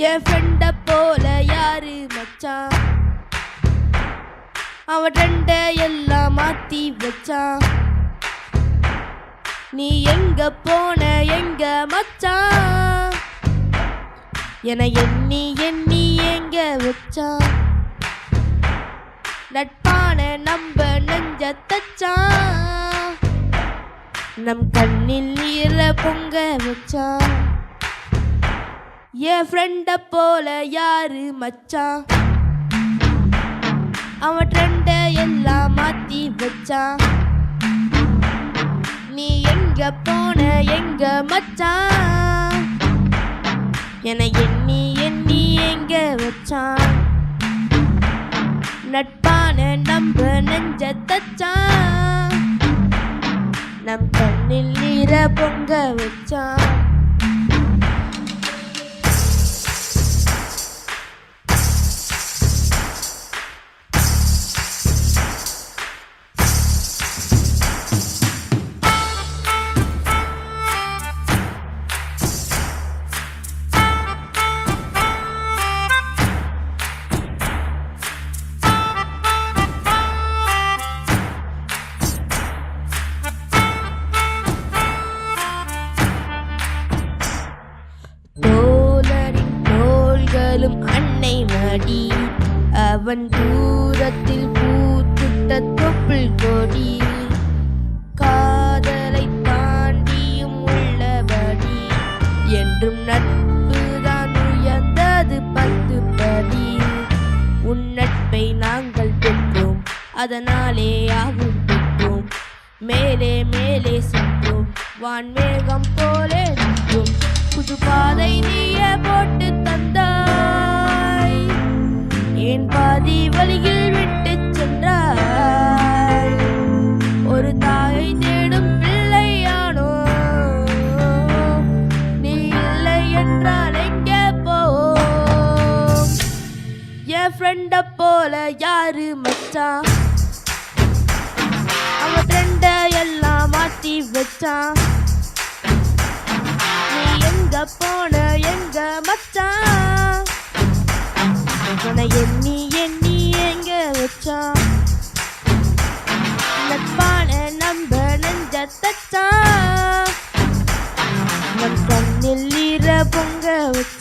என் ஃப்ரெண்ட போல யாரு மச்சான், அவன் ட்ரெண்ட எல்லாம் மாத்தி வச்சான். நீ எங்க போன எங்க மச்சான், என எண்ணி எண்ணி எங்க வச்சான். நட்பான நம்ப நெஞ்ச தச்சான், நம் கண்ணில் நீர பொங்க வச்சான். என் ஃப்ரெண்ட போல யாரு மச்சான், அவன் ட்ரெண்ட எல்லாம் மாத்தி வச்சான். நீ எங்க போன எங்க மச்சான், என எண்ணி எண்ணி எங்க வச்சான். நட்பான நம்ப நெஞ்ச தச்சான், நம் கண்ணில் நீர பொங்க வச்சான். அன்னை மடி, அவன் தூரத்தில் பூத்துட்ட தொப்புள் கொடி. காதலை தாண்டியும் உள்ளபடி, என்றும் நட்புதான் உயர்ந்தது 10 படி. உன் நட்பை நாங்கள் பெற்றோம், அதனாலே யாவும் பெற்றோம். மேலே மேலே சென்றோம், வான்மேகம் போலே நின்றோம். புது பாதை நீயே போட்டு தந்தாய், என் பாதி வழியில் விட்டு சென்றாய். ஒரு தாயை தேடும் பிள்ளையானோ, நீ இல்லை என்றால் எங்கே போவோம். என் ஃப்ரெண்ட போல யாரு மச்சான், அவன் ட்ரெண்ட எல்லாம் மாத்தி வச்சான். எங்க போன எங்க மச்சான், உன எண்ணி எண்ணி எங்க வச்சான். நட்பான நம்ப நெஞ்ச தச்சான், நம் கண்ணில் நீர பொங்க வச்சான்.